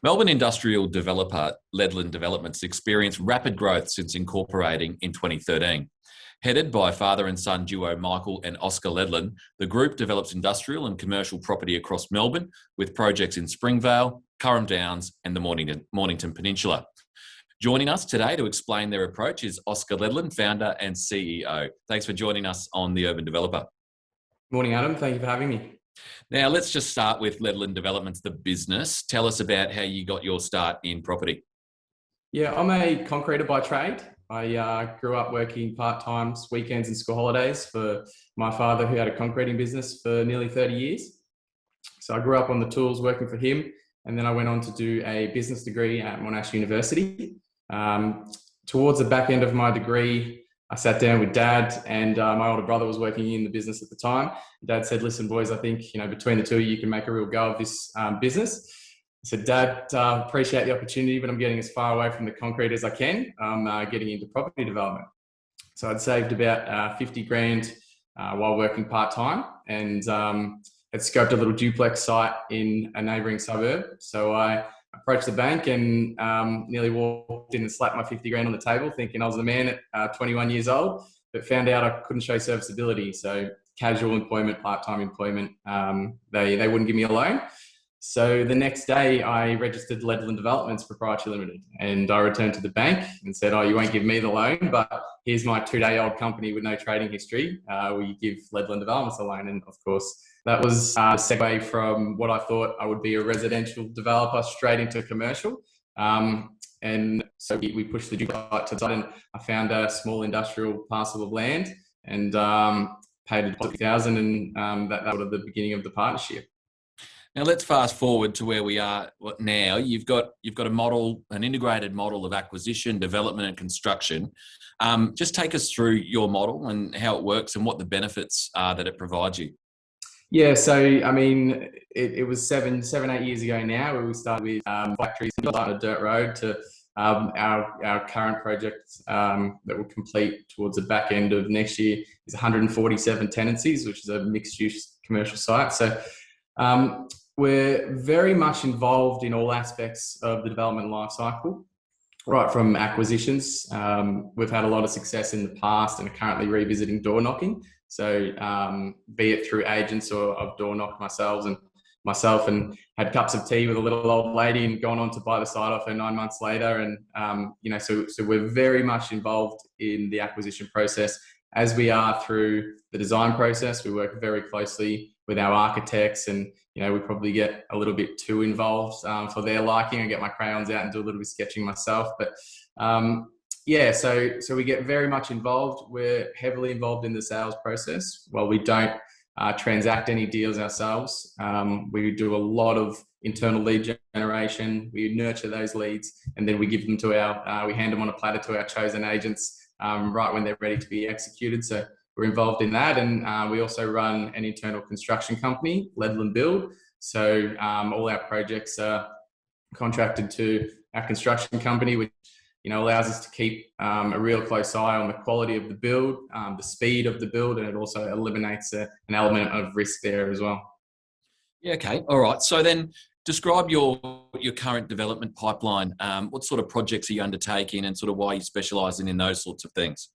Melbourne industrial developer Ledlin Developments experienced rapid growth since incorporating in 2013. Headed by father and son duo Michael and Oscar Ledlin, the group develops industrial and commercial property across Melbourne with projects in Springvale, Curram Downs and the Mornington Peninsula. Joining us today to explain their approach is Oscar Ledlin, founder and CEO. Thanks for joining us on The Urban Developer. Morning, Adam. Thank you for having me. Now, let's just start with Ledlin Developments, the business. Tell us about how you got your start in property. Yeah, I'm a concreter by trade. I grew up working part-time, weekends and school holidays for my father, who had a concreting business for nearly 30 years. So I grew up on the tools working for him, and then I went on to do a business degree at Monash University. Towards the back end of my degree, I sat down with Dad, and my older brother was working in the business at the time. Dad said, "Listen, boys, I think between the two of you can make a real go of this business." I said, "Dad, appreciate the opportunity, but I'm getting as far away from the concrete as I can. I'm getting into property development." So I'd saved about 50 grand while working part-time, and had scoped a little duplex site in a neighbouring suburb. So I approached the bank and nearly walked in and slapped my 50 grand on the table, thinking I was the man at 21 years old, but found out I couldn't show serviceability. So casual employment, part-time employment, they wouldn't give me a loan. So the next day I registered Ledlin Developments Proprietary Limited, and I returned to the bank and said, "Oh, you won't give me the loan, but here's my 2-day-old company with no trading history. Will you give Ledlin Developments a loan?" And of course, that was a segue from what I thought I would be a residential developer straight into commercial. And so we pushed the site to the side, and I found a small industrial parcel of land and paid a deposit of $1,000, and that was the beginning of the partnership. Now let's fast forward to where we are now. You've got a model, an integrated model of acquisition, development, and construction. Just take us through your model and how it works and what the benefits are that it provides you. Yeah, so I mean, it was 8 years ago now where we started with factories on a dirt road to our current project that will complete towards the back end of next year is 147 tenancies, which is a mixed-use commercial site. So we're very much involved in all aspects of the development life cycle, right from acquisitions. We've had a lot of success in the past and are currently revisiting door knocking. So be it through agents or I've door knocked myself and had cups of tea with a little old lady and gone on to buy the site off her 9 months later. And, so we're very much involved in the acquisition process as we are through the design process. We work very closely with our architects, and we probably get a little bit too involved for their liking. I get my crayons out and do a little bit of sketching myself, but so we get very much involved. We're heavily involved in the sales process. While we don't transact any deals ourselves, we do a lot of internal lead generation. We nurture those leads, and then we give them to we hand them on a platter to our chosen agents right when they're ready to be executed. So we're involved in that, and we also run an internal construction company, Ledlin Build. So all our projects are contracted to our construction company, which allows us to keep a real close eye on the quality of the build, the speed of the build, and it also eliminates an element of risk there as well. Yeah, okay, all right. So then describe your current development pipeline. What sort of projects are you undertaking, and sort of why you're specialising in those sorts of things?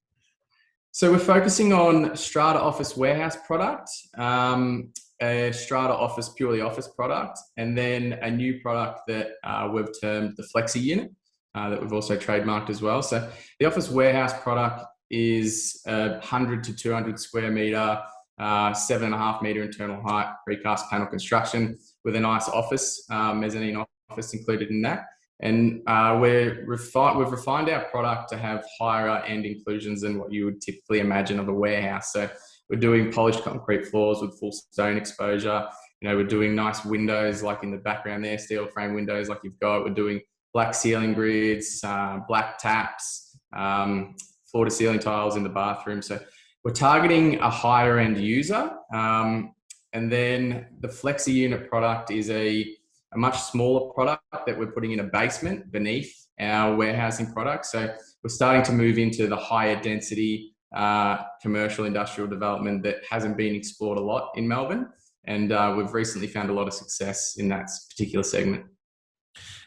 So we're focusing on strata office warehouse product, a strata office purely office product, and then a new product that we've termed the flexi unit that we've also trademarked as well. So the office warehouse product is 100 to 200 square metre, 7.5 metre internal height, precast panel construction with a nice office, mezzanine office included in that. And we've refined our product to have higher end inclusions than what you would typically imagine of a warehouse. So we're doing polished concrete floors with full stone exposure. We're doing nice windows like in the background there, steel frame windows like you've got. We're doing black ceiling grids, black taps, floor to ceiling tiles in the bathroom. So we're targeting a higher end user. And then the flexi unit product is a much smaller product that we're putting in a basement beneath our warehousing product. So we're starting to move into the higher density commercial industrial development that hasn't been explored a lot in Melbourne. And we've recently found a lot of success in that particular segment.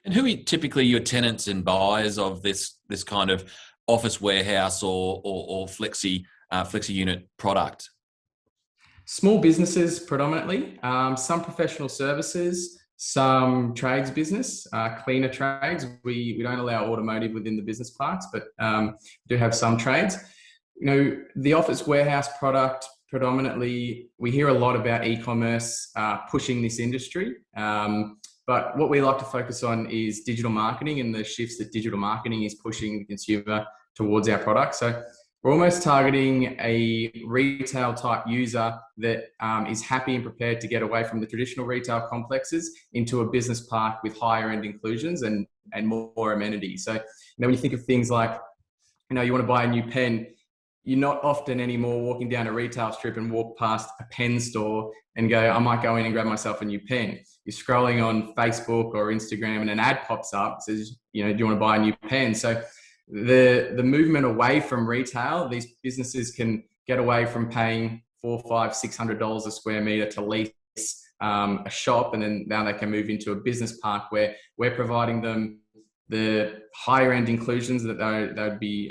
And who are typically your tenants and buyers of this kind of office warehouse or flexi unit product? Small businesses predominantly, some professional services, some trades business, cleaner trades. We don't allow automotive within the business parks, but do have some trades. The office warehouse product predominantly, we hear a lot about e-commerce pushing this industry. But what we like to focus on is digital marketing and the shifts that digital marketing is pushing the consumer towards our product. So we're almost targeting a retail type user that is happy and prepared to get away from the traditional retail complexes into a business park with higher end inclusions and more amenities. So, when you think of things like, you want to buy a new pen, you're not often anymore walking down a retail strip and walk past a pen store and go, I might go in and grab myself a new pen. You're scrolling on Facebook or Instagram and an ad pops up, says, do you want to buy a new pen? So the movement away from retail, these businesses can get away from paying $400, $500, $600 a square meter to lease a shop, and then now they can move into a business park where we're providing them the higher end inclusions that they'd be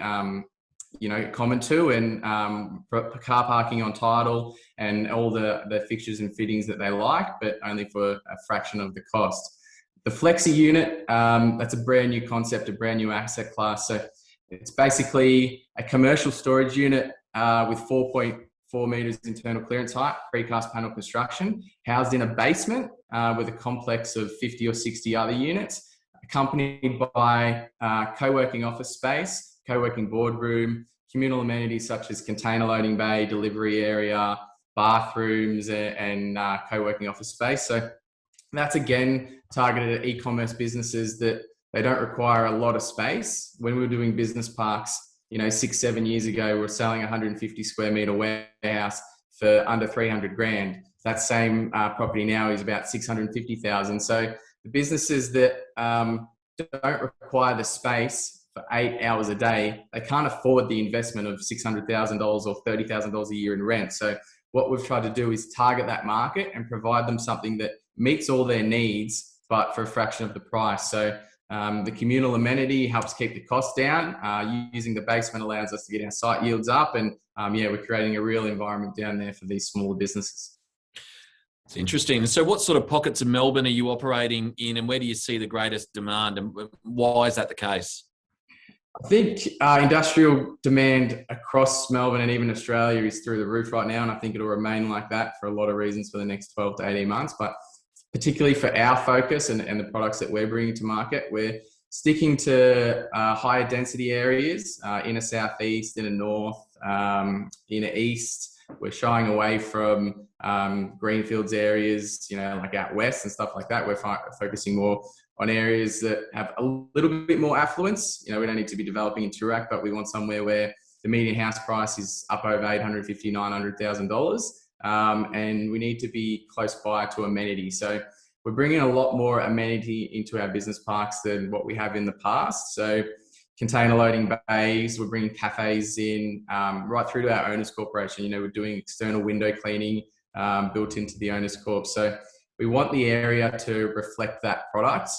common to, and car parking on title and all the fixtures and fittings that they like, but only for a fraction of the cost. The flexi unit, that's a brand new concept, a brand new asset class. So it's basically a commercial storage unit with 4.4 meters internal clearance height, precast panel construction, housed in a basement with a complex of 50 or 60 other units, accompanied by co-working office space, co-working boardroom, communal amenities such as container loading bay, delivery area, bathrooms, and co-working office space. So that's again targeted at e-commerce businesses that they don't require a lot of space. When we were doing business parks, 6-7 years ago, we were selling 150 square meter warehouse for under 300 grand. That same property now is about 650,000. So the businesses that don't require the space for 8 hours a day, they can't afford the investment of $600,000 or $30,000 a year in rent. So what we've tried to do is target that market and provide them something that meets all their needs, but for a fraction of the price. So the communal amenity helps keep the costs down. Using the basement allows us to get our site yields up, and we're creating a real environment down there for these smaller businesses. It's interesting. So what sort of pockets of Melbourne are you operating in, and where do you see the greatest demand, and why is that the case? I think industrial demand across Melbourne and even Australia is through the roof right now, and I think it'll remain like that for a lot of reasons for the next 12 to 18 months. But particularly for our focus and the products that we're bringing to market, we're sticking to higher density areas, inner southeast, inner north, inner east. We're shying away from greenfields areas, like out west and stuff like that. We're focusing more on areas that have a little bit more affluence. We don't need to be developing in Toorak, but we want somewhere where the median house price is up over $850,000, $900,000. And we need to be close by to amenities. So we're bringing a lot more amenity into our business parks than what we have in the past. So container loading bays, we're bringing cafes in, right through to our owners corporation. We're doing external window cleaning built into the owners corp. So we want the area to reflect that product.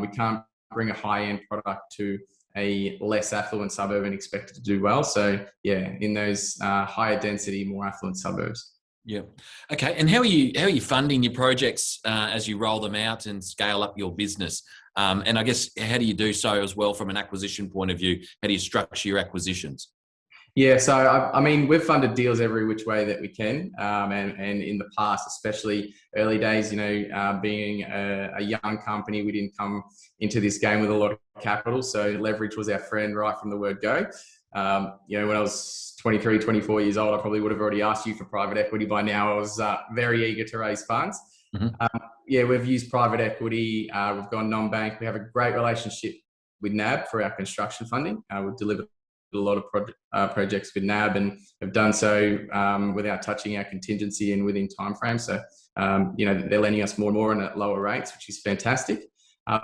We can't bring a high-end product to a less affluent suburb and expect it to do well. So in those higher density, more affluent suburbs. Yeah. Okay. And how are you funding your projects as you roll them out and scale up your business? And I guess, how do you do so as well from an acquisition point of view? How do you structure your acquisitions? Yeah, so we've funded deals every which way that we can, and in the past, especially early days, being a young company, we didn't come into this game with a lot of capital, so leverage was our friend right from the word go. When I was 23, 24 years old, I probably would have already asked you for private equity by now. I was very eager to raise funds. Mm-hmm. We've used private equity. We've gone non-bank. We have a great relationship with NAB for our construction funding. We've delivered a lot of projects with NAB and have done so without touching our contingency and within timeframes. So, they're lending us more and more and at lower rates, which is fantastic.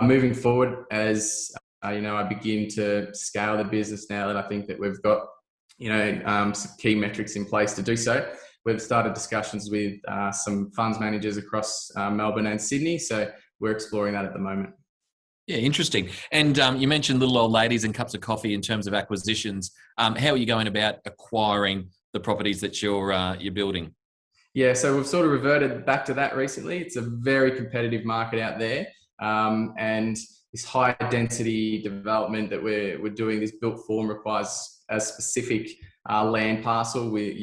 Moving forward, as I begin to scale the business now that I think that we've got, some key metrics in place to do so. We've started discussions with some funds managers across Melbourne and Sydney. So we're exploring that at the moment. Yeah, interesting. And you mentioned little old ladies and cups of coffee in terms of acquisitions. How are you going about acquiring the properties that you're building? Yeah, so we've sort of reverted back to that recently. It's a very competitive market out there, and this high density development that we're doing, this built form, requires a specific land parcel. We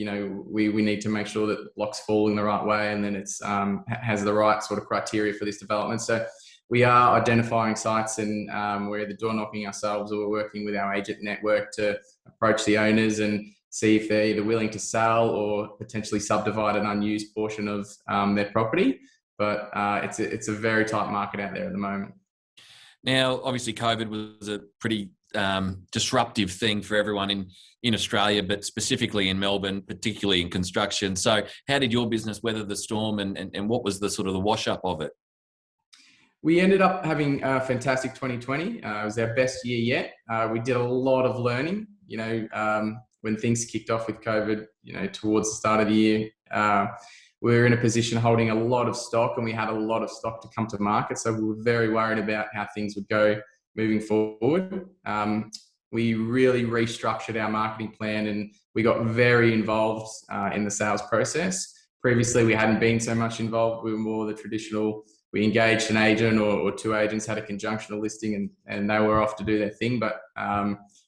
need to make sure that the blocks fall in the right way, and then it's has the right sort of criteria for this development. So we are identifying sites, and we're either door knocking ourselves or we're working with our agent network to approach the owners and see if they're either willing to sell or potentially subdivide an unused portion of their property. But it's a very tight market out there at the moment. Now, obviously, COVID was a pretty disruptive thing for everyone in Australia, but specifically in Melbourne, particularly in construction. So how did your business weather the storm, and what was the sort of the wash up of it? We ended up having a fantastic 2020. It was our best year yet. We did a lot of learning, when things kicked off with COVID, towards the start of the year. We were in a position holding a lot of stock, and we had a lot of stock to come to market. So we were very worried about how things would go moving forward. We really restructured our marketing plan, and we got very involved in the sales process. Previously, we hadn't been so much involved. We were more the traditional, we engaged an agent or two agents, had a conjunctional listing, and they were off to do their thing. But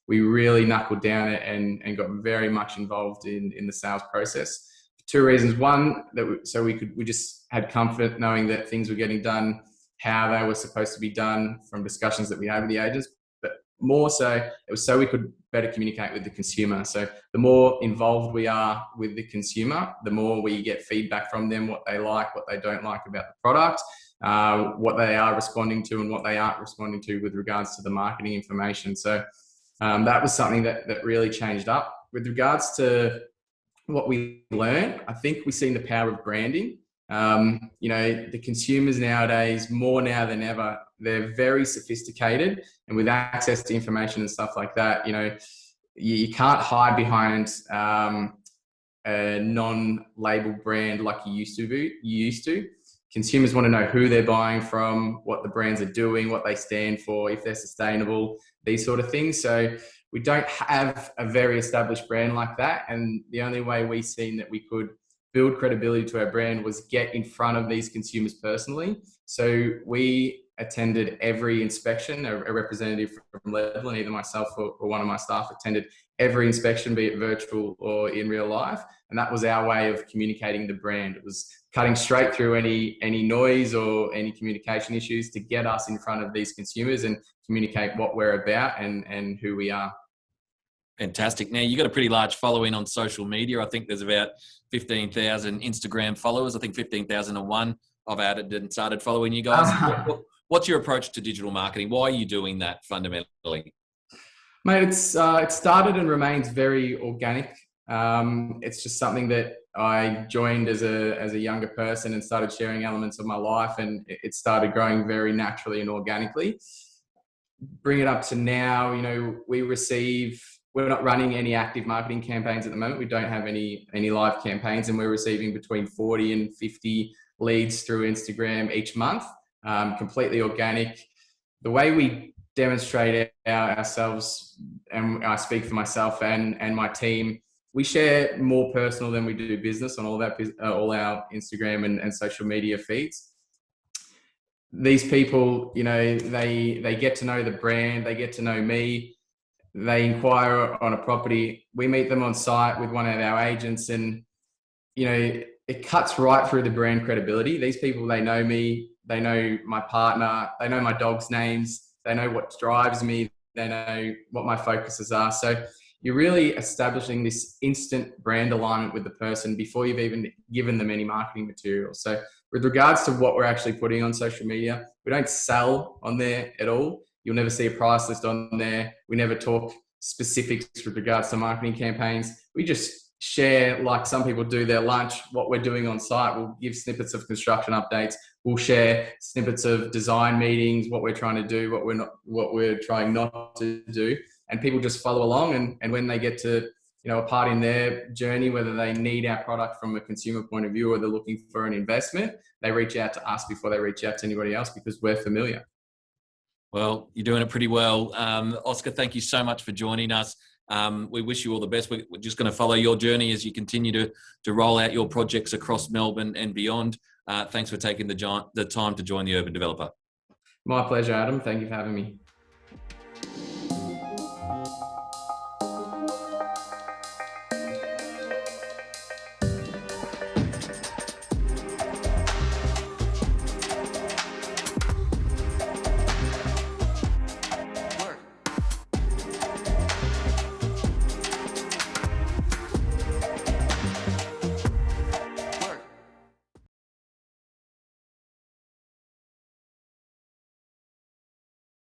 we really knuckled down and got very much involved in the sales process. Two reasons. One, we just had comfort knowing that things were getting done how they were supposed to be done from discussions that we had with the agents. But more so, it was so we could better communicate with the consumer. So the more involved we are with the consumer, the more we get feedback from them, what they like, what they don't like about the product, what they are responding to and what they aren't responding to with regards to the marketing information. So that was something that really changed up. With regards to what we learned, I think we've seen the power of branding. The consumers nowadays, more now than ever, they're very sophisticated, and with access to information and stuff like that, you can't hide behind a non-label brand like you used to. Consumers want to know who they're buying from, what the brands are doing, what they stand for, if they're sustainable, these sort of things. So we don't have a very established brand like that. And the only way we seen that we could build credibility to our brand was get in front of these consumers personally. So we attended every inspection. A representative from Ledlin, either myself or one of my staff, attended every inspection, be it virtual or in real life. And that was our way of communicating the brand. It was cutting straight through any noise or any communication issues to get us in front of these consumers and communicate what we're about and who we are. Fantastic. Now, you've got a pretty large following on social media. I think there's about 15,000 Instagram followers. I think 15,001 I've added and started following you guys. What's your approach to digital marketing? Why are you doing that fundamentally? Mate, it started and remains very organic. It's just something that I joined as a younger person and started sharing elements of my life, and it started growing very naturally and organically. Bring it up to now, we're not running any active marketing campaigns at the moment. We don't have any live campaigns, and we're receiving between 40 and 50 leads through Instagram each month, completely organic. The way we demonstrate ourselves, and I speak for myself and my team, we share more personal than we do business on all our Instagram and social media feeds. These people, they get to know the brand, they get to know me, they inquire on a property, we meet them on site with one of our agents, and it cuts right through the brand credibility. These people, they know me, they know my partner, they know my dog's names, they know what drives me, they know what my focuses are. So you're really establishing this instant brand alignment with the person before you've even given them any marketing material. So with regards to what we're actually putting on social media, we don't sell on there at all. You'll never see a price list on there. We never talk specifics with regards to marketing campaigns. We just share, like some people do their lunch, what we're doing on site. We'll give snippets of construction updates. We'll share snippets of design meetings, what we're trying to do, what we're trying not to do. And people just follow along. And when they get to, a part in their journey, whether they need our product from a consumer point of view or they're looking for an investment, they reach out to us before they reach out to anybody else because we're familiar. Well, you're doing it pretty well. Oscar, thank you so much for joining us. We wish you all the best. We're just going to follow your journey as you continue to roll out your projects across Melbourne and beyond. Thanks for taking the time to join the Urban Developer. My pleasure, Adam. Thank you for having me.